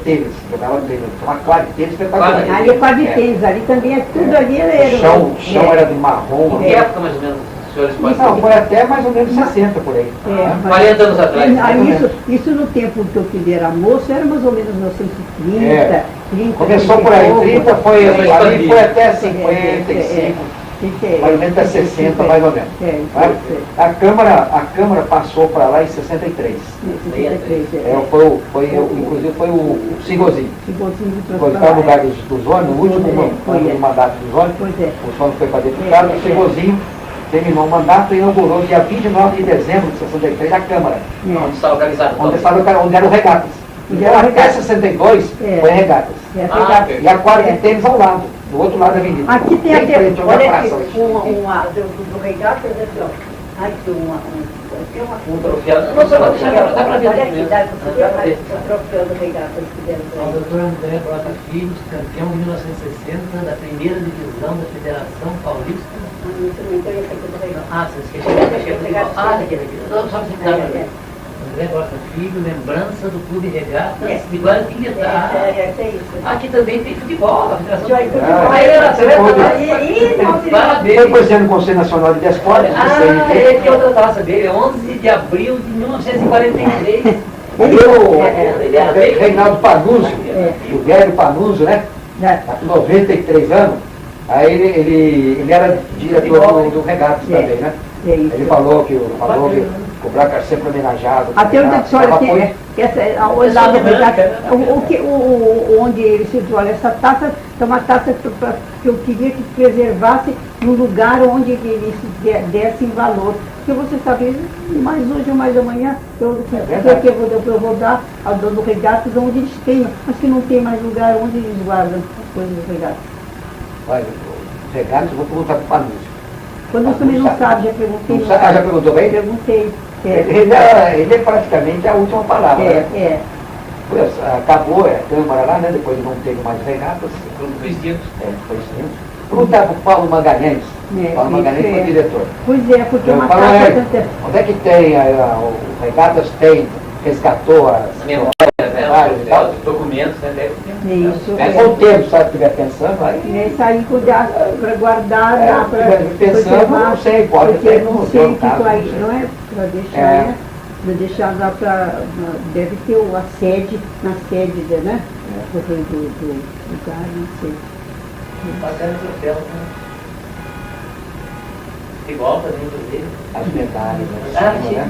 tênis, jogava tênis, uma quadra de tênis espetacular.
Ali é quadra de tênis, ali também tudo ali era...
O chão era de marrom.
Que época mais ou menos os senhores podem
Não, foi até mais ou menos 60 por aí.
40 anos atrás.
Isso no tempo que eu filho era moço, era mais ou menos 1930, 30.
Começou por aí, 30 foi até 55. Mais ou menos até 60, mais ou menos. A Câmara passou para lá em 63. Inclusive foi o Sigozinho. Foi no lugar do Zônio, no último mandato do Zônio. O Zônio foi para deputado, o Sigozinho terminou o mandato e inaugurou dia 29 de dezembro de 63 a Câmara.
Onde está localizado?
Onde eram regatas. Então até 62 foi regatas. E a quadra de tênis ao lado. Do outro lado da avenida.
Aqui tem
até,
olha aqui, do regato, aqui, ó. Aqui
um troféu. Não, só deixa dá para ver.
Olha aqui, dá para ver o troféu do regato que fizeram.
O doutor André Broca Filhos, campeão em 1960 da primeira divisão da Federação Paulista. Você esqueceu. Daquele. Não, só você dá. André Broca Filho, lembrança do Clube Regatas de Guarapinguetá. Aqui também tem futebol, a Federação de Futebol. Aí era
Foi presidente do Conselho Nacional de Desportos.
Que outra taça dele, 11 de abril de 1943.
Ele era Reinaldo Panuzzo, o velho Panuzzo, né? Com 93 anos. Aí ele era diretor do Regatas também, né? Ele falou que O Broca sempre homenageado.
Até onde a senhora tem, onde ele se diz, olha, essa taça é uma taça que eu queria que preservasse no lugar onde ele se desse em valor. Porque você sabe, mais hoje ou mais amanhã, eu vou dar ao dono do regato onde eles tenham, mas que não tem mais lugar onde eles guardam as coisas do regato.
Olha, os regatos, eu vou perguntar para o Panúcio.
Quando você também não sabe, já perguntei.
Não sabe, já perguntou bem?
Perguntei.
Ele é praticamente a última palavra. Né? Pois, acabou a Câmara lá, né? Depois não teve mais regatas.
Foi extinto.
Foi extinto. Perguntar para o Paulo Magalhães. Paulo Magalhães foi diretor.
Pois é, porque uma
Paulo,
taça...
onde é que tem, o regatas tem, resgatou as
memórias e tal, documentos, né? Deve ter.
Isso.
É com o tempo, sabe, estiver pensando, aí...
Isso aí para guardar, para
pensando, não sei, pode
porque
ter.
não sei o que aí, não é para deixar, né? Para deixar lá para... Deve ter a sede, na sede, né? Do lugar, não sei.
Passaram no troféu, né? Igual também, inclusive.
As medalhas, né?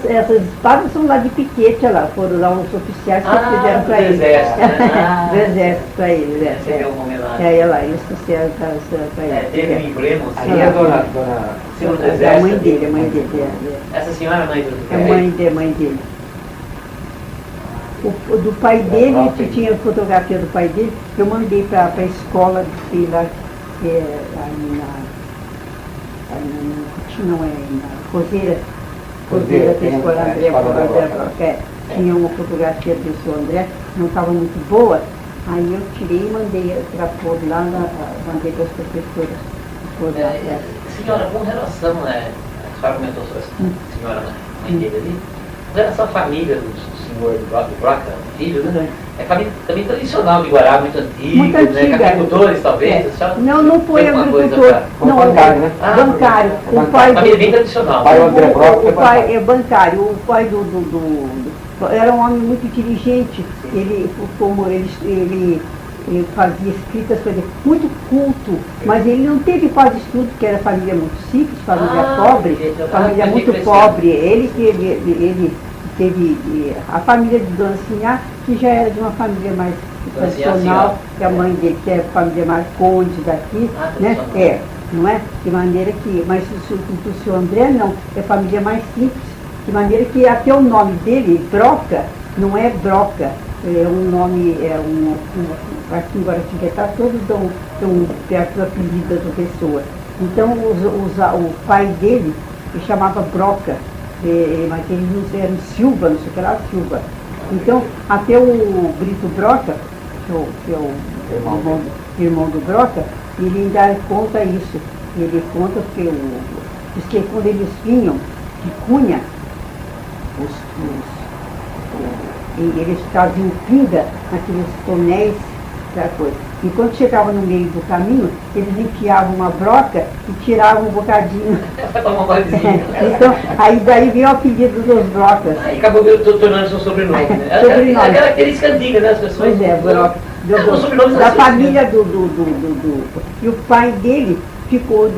Essas espadas são lá de Piquete, lá, foram lá os oficiais que fizeram para eles.
Do exército, né?
Do exército para eles.
Você deu uma homenagem.
É, lá, eles fizeram para eles.
Teve um emblema, assim.
Aí a dona
Senhor do
É a
exército.
mãe dele, a mãe dele.
Essa senhora é mãe do
É a mãe dele. Do pai dele, que tinha fotografia do pai dele, eu mandei para a escola de filho lá, que é aí na Roseira, tem a escola André Broca. Tinha uma fotografia do seu André, não estava muito boa, aí eu tirei e mandei para pôr lá, mandei para as professoras.
Senhora, com relação, né? A senhora comentou sobre a senhora mãe dele ali, com relação à família do senhor do Broca, filho, né? É família também tradicional de Guará, muito antiga,
Muito antiga.
Né? Agricultores, talvez.
Não foi agricultor. Não,
bancário, né?
Bancário. O pai
família bem tradicional.
O
pai é bancário. O pai era um homem muito inteligente. Ele fazia escritas, muito culto, mas ele não teve quase estudo, porque era família muito simples, família pobre, família muito pobre. Ele teve a família de Dona Sinhá, que já era de uma família mais tradicional, que a mãe dele, que é a família Marcondes daqui, né? Não é? De maneira que, mas o senhor André não, é família mais simples, de maneira que até o nome dele, Broca, não é Broca, é um nome, aqui em Guaratinguetá, todos dão perto do apelido da pessoa. Então o pai dele se chamava Broca, mas eles não eram Silva, não sei o que lá, Silva. Então, até o Brito Broca, que é o irmão do Broca, ele ainda conta isso. Ele conta que diz que quando eles vinham de Cunha, eles faziam pinga naqueles tonéis, aquela coisa. E quando chegavam no meio do caminho, eles enfiavam uma broca e tiravam um bocadinho. Então, aí daí veio o apelido dos brocas.
Aí acabou tornando seu sobrenome, né? É a característica antiga, né? As pessoas.
Pois é, broca. Da família E o pai dele ficou,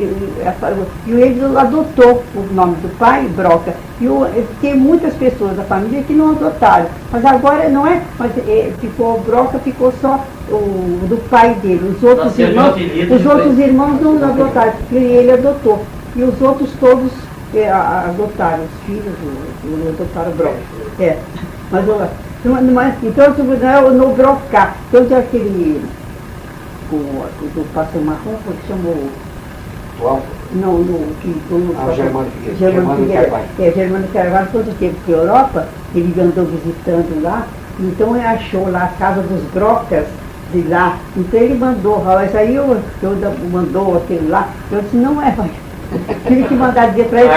e ele adotou o nome do pai, Broca. E tem muitas pessoas da família que não adotaram, mas agora não é, mas ficou Broca, ficou só o do pai dele. Os outros irmãos não adotaram, porque ele adotou. E os outros todos adotaram, os filhos adotaram Broca. Então, no Broca, então aquele, do Pastor Marrom, que chamou... Não,
Germano Figueiredo.
Germano Carvalho, quando teve para a Europa, ele andou visitando lá, então ele achou lá a casa dos Brocas de lá. Então ele mandou, mas aí eu mandou aquele lá, eu disse, não é, tive que mandar dizer para ele,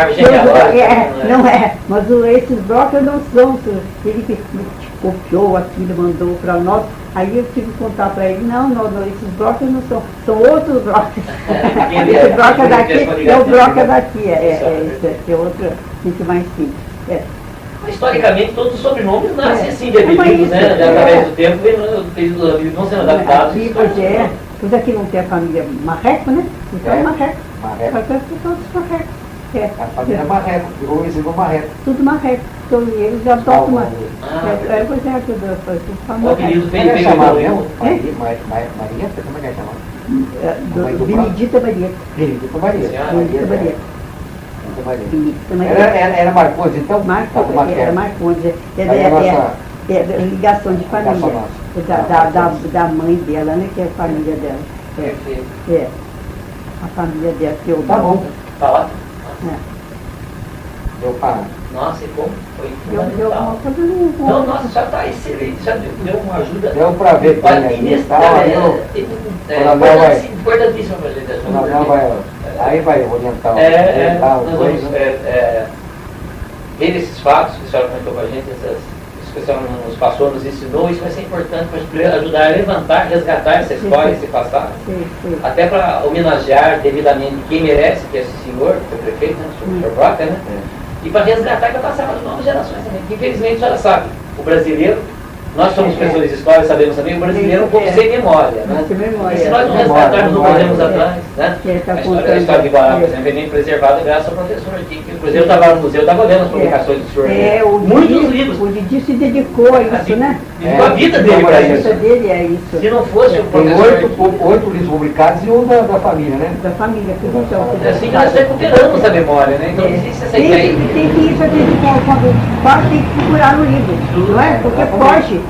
não é, mas esses Brocas não são, ele copiou aquilo, mandou para nós. Aí eu tive que contar para ele, não, esses brocas não são outros brocas. Esse broca daqui é o broca daqui, é outro, muito mais simples.
Mas, historicamente, todos os sobrenomes nascem assim, devidos, né? Através do tempo, vão sendo adaptados.
Pois aqui não tem a família Marreco, né? Então é Marreco. Marreco. Todos Marrecos.
A família Marreco, virou o Isidro Marreco.
Tudo marreco. Então eles já tocam uma. Pois é, tudo
O apelido
Como é que chamava mesmo?
É?
Marieta? Como é que é chamado?
Benedita Maria.
Benedita Maria.
Benedita Maria.
Benedita Maria. Era Marcondes, então?
Marcondes, era Marcondes. É ligação de família. Da mãe dela, né? Que é a família dela. É. A família dela. Que eu
Tá bom.
Tá ótimo.
Deu para...
Nossa, e como foi
Deu uma
fundamental.
coisa
Não, nossa, já está excelente, já deu uma ajuda.
Deu para ver bem aí e tal.
Importantíssimo para a gente.
Aí vai orientar
Nós vamos ver esses fatos que a senhora comentou com a gente, isso que a senhora nos passou, nos ensinou, isso vai ser importante para a gente ajudar a levantar, resgatar essa história, esse passado, até para homenagear devidamente quem merece, que é esse senhor, que é o prefeito, né, o senhor Broca, né? E para resgatar e para passar para as novas gerações também, que infelizmente a senhora sabe, o brasileiro, nós somos professores de história, sabemos também, o brasileiro é um pouco sem memória, né? E se nós não resgatarmos uns anos atrás, né? A história de Guará, por exemplo, é bem preservada graças ao professor aqui, que inclusive eu estava no museu, eu estava vendo as publicações do senhor, muitos livros.
O Didi se dedicou a isso, né?
Dedicou a vida dele para isso.
A vida dele é isso.
Se não fosse o
Tem
professor...
8 livros publicados e um da família, né?
Da família, tudo então.
É assim que nós recuperamos a memória, né? Então existe essa ideia.
Tem que isso aqui, quando faz, tem que procurar no livro, não é? Porque foge,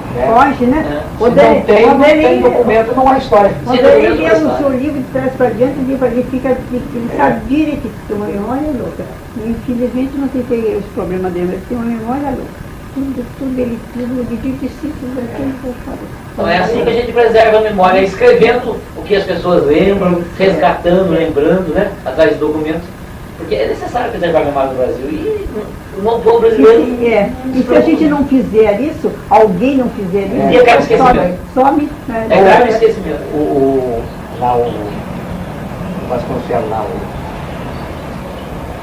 né?
Se não tem documento, não há história.
Quando ele lê o seu livro de trás para diante, ele sabe direito que tem uma memória louca. Infelizmente não tem esse problema dele, ele tem uma memória louca. Tudo ele disse,
Então é assim que a gente preserva a memória, escrevendo o que as pessoas lembram, resgatando, lembrando, né? Atrás de documentos. Porque é necessário preservar a memória do Brasil. E o povo brasileiro...
E se a gente não fizer isso, alguém não fizer isso,
E acaba esquecimento.
some.
É grave o esquecimento.
Lá o Vasconcelos, lá o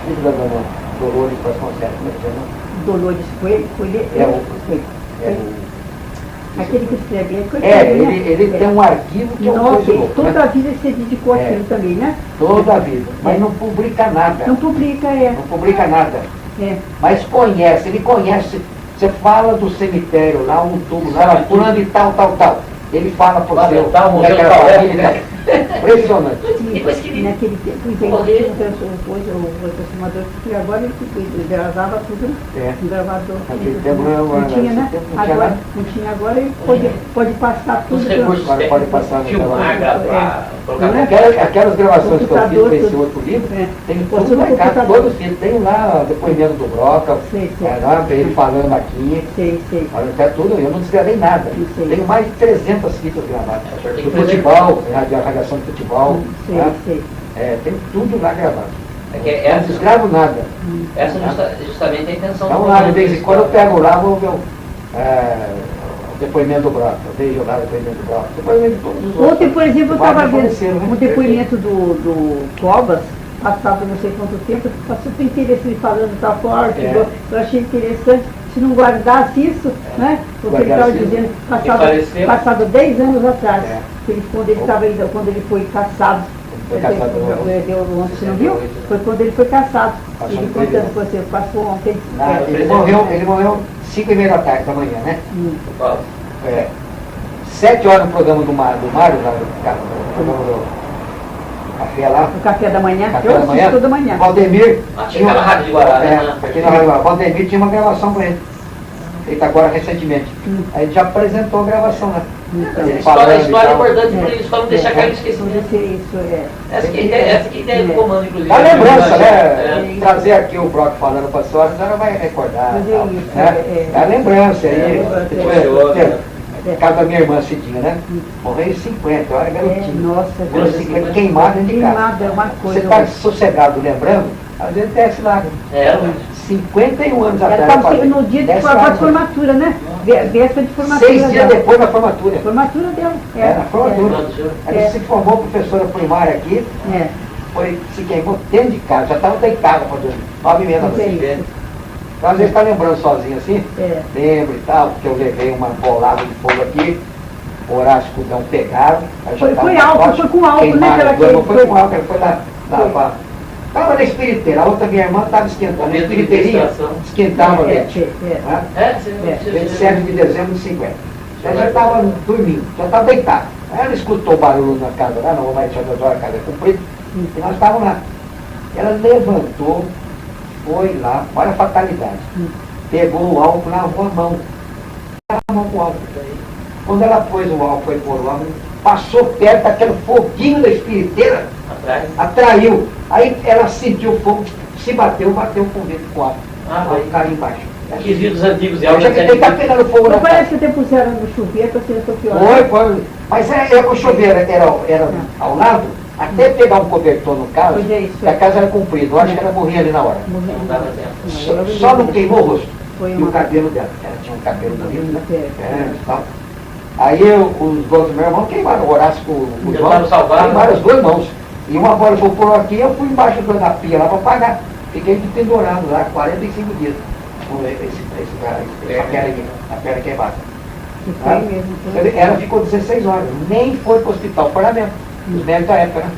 filho da dona Dolores Vasconcelos, como é que chama?
Dolores Coelho. Aquele que escreve
ele tem um arquivo que é uma coisa louca,
toda a vida ele se dedicou àquilo também, né?
Toda a vida, mas não publica nada.
Não publica,
Não publica nada. Mas ele conhece. Você fala do cemitério lá, um túmulo lá, fulano e tal. Ele fala por você, como é que era a família. Impressionante.
Naquele tempo, o transformador, que agora ele gravava tudo no gravador.
Naquele tempo
não tinha, né? Agora ele pode passar tudo.
Os recursos
pode passar
filmar, gravar, colocar
aquelas gravações que eu fiz para esse outro livro, tem tudo marcado, todos filhos. Tem lá depoimento do Broca, ele falando aqui, até tudo, eu não desgravei nada. Tenho mais de 300 fitas gravadas. Do futebol, a radiação de futebol, tem tudo lá gravado. Eu não desgravo nada.
Essa é justamente a intenção
então lá, de vez em quando eu pego lá, vou ver o depoimento do Broca, eu vejo lá o depoimento do Broca, depoimento de todos os outros.
Ontem, por exemplo, eu estava vendo o depoimento do Covas, passado não sei quanto tempo, passou super interessante falando tal forte, eu achei interessante. Se não guardasse isso, né? Porque ele estava dizendo, passado 10 anos atrás, quando ele foi caçado, você não viu? Foi quando ele foi caçado. Ele contando com você, passou ontem.
Ele morreu 5h30 da manhã, né? 7 horas no programa do Mário, lá no programa do café lá.
O café da manhã,
eu assisto
toda manhã.
Valdemir
tinha uma rádio de Guará, né?
Valdemir tinha uma gravação com ele. Feita agora recentemente. Aí ele já apresentou a gravação, né?
A história é importante para isso, para não deixar cair no esquecimento. Essa que é a ideia do comando, inclusive.
A lembrança, né? Trazer aqui o Brock falando para a senhora vai recordar. É a lembrança aí. Casa da minha irmã Cidinha, né? Morreu em 50, eu era garotinho.
Nossa,
50, queimado dentro de casa.
Queimado é uma coisa.
Você está sossegado lembrando, às vezes desce lá. 51 anos atrás.
Ela no dia de formatura, né? Véspera de formatura.
6 dias depois da formatura.
Formatura dela.
Na formatura. Ela se formou professora primária aqui, se queimou dentro de casa, já estava deitado para dormir. 9h30 da noite. Então, às vezes está lembrando sozinho assim, lembro e tal, porque eu levei uma bolada de fogo aqui, o Horácio e o Cudão pegaram.
Foi com álcool, né?
Foi com álcool, ele foi lá Estava na espiriteira, a outra minha irmã estava esquentando. Na espiriteria, esquentava leite.
É,
27 de dezembro de 50. Ela já estava dormindo, já estava deitada. Aí ela escutou o barulho na casa lá, não vai deixar das horas, a casa é comprida, e nós estávamos lá. Ela levantou, foi lá, olha a fatalidade. Pegou o álcool, lavou a mão. A mão com o álcool. Quando ela pôs o álcool, foi pôr o álcool, passou perto daquele foguinho da espiriteira, atraiu. Aí ela sentiu o fogo, se bateu com o vento com o álcool. Aí caiu embaixo.
Aqueles vídeos antigos de
Eu
áudio.
já que está pegando fogo na
Não
casa.
parece que até puseram no chuveiro para ser pior.
Foi. Mas o chuveiro era ao lado, até pegar um cobertor no caso,
Pois é, isso
que a casa era comprida. Eu acho que ela morria ali na hora.
Não dava tempo.
Só não queimou o rosto.
Foi
E
uma-
o cabelo dela. Ela tinha um cabelo bonito, né?
É.
Tal. Aí os dois do meu irmão queimaram, o Horácio com o
Tentaram salvar,
queimaram as duas mãos. E uma bola por aqui, eu fui embaixo da pia lá para pagar. Fiquei pendurado lá, 45 dias. Com a perna queimada.
Que foi mesmo.
Quer dizer, ela ficou 16 horas, nem foi para o hospital, foi lá mesmo. Os médicos da época, né?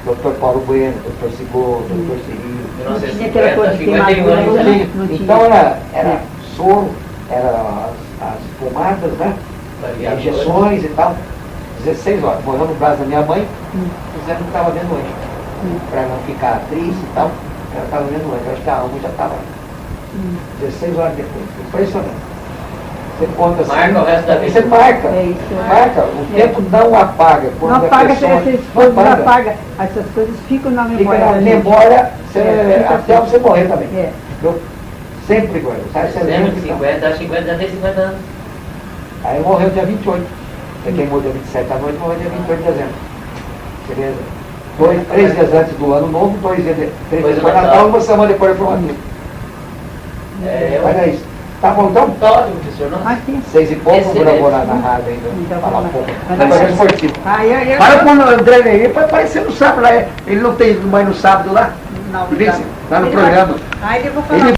Doutor Paulo Bueno, doutor Sigol, doutor Cirilo.
Não tinha aquela coisa de
51
queimadura,
anos.
Não tinha.
não tinha.
Então era soro, era as pomadas, né? Injeções e tal. 16 horas. Morreu no braço da minha mãe, dizendo que estava vendo anjo. Para não ficar triste e tal, ela estava vendo anjo. Eu acho que a alma já estava 16 horas depois. Impressionante. Você conta assim.
Marca o resto da vida.
Você marca.
É isso.
Marca. O tempo não apaga. Quando
Não apaga,
a pessoa
esses fogos não apaga. Essas coisas ficam na
Fica
memória.
na
da gente.
memória
Fica
até
assim.
você morrer também.
É.
Eu sempre guardo. Sabe, você
Lembra
lembra
de
que não?
50, acho que 50, já tem 50 anos.
Aí morreu dia 28. Você queimou dia 27 à noite, morreu dia 28 de dezembro. Beleza? 3 dias antes do ano novo, 3 dias depois do Natal, uma semana depois do formativo. Olha isso. Tá bom, então?
Tá ótimo, professor. Não?
Aqui.
6 e pouco,
Excelente.
vou na rádio ainda.
Então,
Falar um
vamos lá.
pouco.
Mas
Negócio
vai-
esportivo.
Aí,
Para com o André Nery, para aparecer no sábado lá. Ele não tem mãe no sábado lá?
Não,
Ele vem lá no programa.
Aí eu vou falar.
Ele